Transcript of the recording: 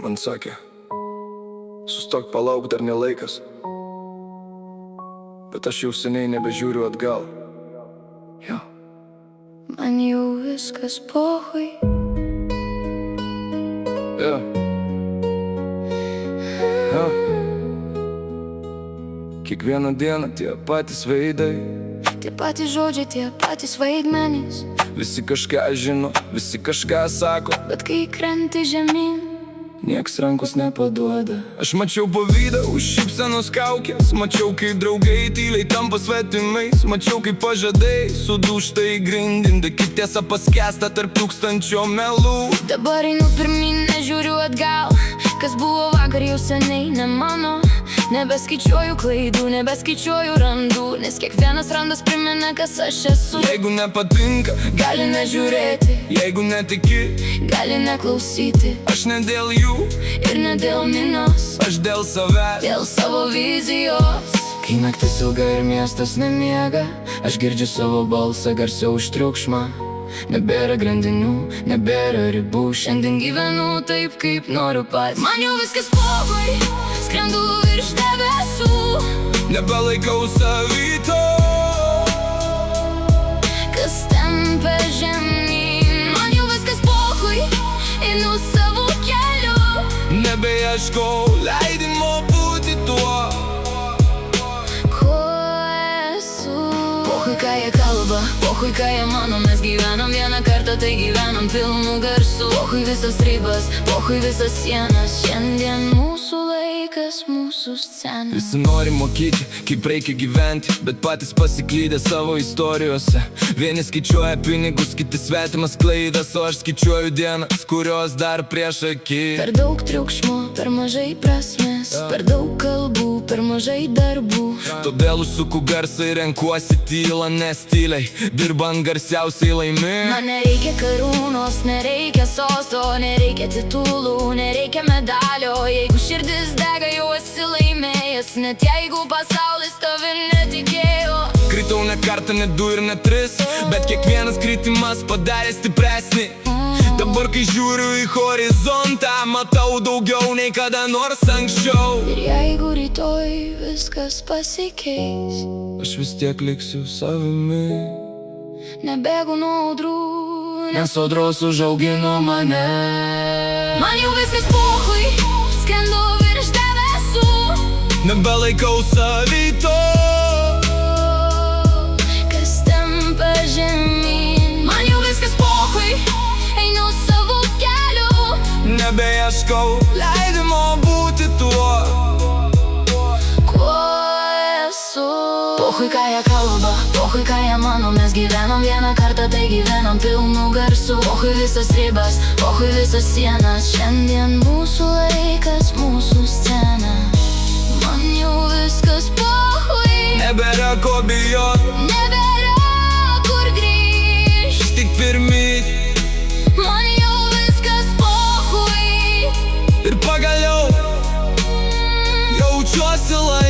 man sakė: sustok, palauk, dar ne laikas. Bet aš jau seniai nebežiūriu atgal. Jo. Man jau viskas pohui. Jo. Jo. Kiekvieną dieną tie patys veidai, Tie patys žodžiai, tie patys vaidmenys. visi kažką žino, visi kažką sako, Bet kai krenti žemyn, nieks rankos nepaduoda. Aš mačiau pavydą už šypsenos kaukės, mačiau kaip draugai tyliai tampa svetimais, mačiau kaip pažadai sudūžta į grindinį, kaip tiesa paskęsta tarp tūkstančio melų. dabar einu pirmyn, nežiūriu atgal. Kas buvo vakar jau seniai ne mano. Nebeskaičiuoju klaidų, nebeskaičiuoju randų, nes kiekvienas randas primena, kas aš esu. Jeigu nepatinka, Gali nežiūrėti, jeigu netiki, gali neklausyti. aš ne dėl jų, Ir ne dėl minos, aš dėl savęs. dėl savo vizijos. Kai naktis ilga ir miestas nemiega, aš girdžiu savo balsą garsiau už triukšmą. Nebėra grandinių, nebėra ribų, šiandien gyvenu taip, kaip noriu pats. Man jau viskas pohui, skrendu virš debesų. Nebelaikau savito, Kas tempia žemyn, man jau viskas pohui, einu savo keliu. nebeieškau leidimo būti tuo. Ko esu? Pohui, ką jie kalba, pohui, ką jie mano. Mes gyvenam vieną kartą, tai gyvenam pilnų garsų. Pohui visas ribas, pohui visas sienas. Šiandien mūsų laikas, mūsų scena. Visi nori mokyti, kaip reikia gyventi, bet patys pasiklydė savo istorijose. Vieni skaičiuoja pinigus, kiti svetimas klaidas, o aš skaičiuoju dienas, kurios dar prieš akį. Per daug triukšmo, per mažai prasmės, per daug kalbų, per mažai darbų. Todėl užsuku garsą ir renkuosi tylą, nes tyliai dirbant garsiausiai laimi. Man nereikia karūnos, nereikia sosto, nereikia titulų, nereikia medalio. Jeigu širdis dega, jau esi laimėjęs, net jeigu pasaulis tavim netikėjo. Kritau ne kartą, ne du ir ne tris, bet kiekvienas kritimas padarė stipresnį. Dabar kai žiūriu į horizontą, matau daugiau nei kada nors anksčiau. Ir jeigu rytoj viskas pasikeis, Aš vis tiek liksiu savimi, nebėgu nuo audrų, nes audros užaugino mane. man jau viskas pohui, skrendu virš debesų. Nebelaikau savito, Kas tempia žemyn, man jau viskas pohui, einu savo keliu. nebeieškau leidimo būti tuo. Kuo esu? Pohui, ką jie kalba, pohui, ką jie mano. Mes gyvenam vieną kartą, tai gyvenam pilnų garsų. Pohui visas ribas, pohui visas sienas. Šiandien mūsų laikas, mūsų scena. Man jau viskas pohui, Nebėra ko bijot, nebėra kur grįžt. tik pirmi Man jau viskas pohui, ir pagaliau jaučiuosi laimėtas.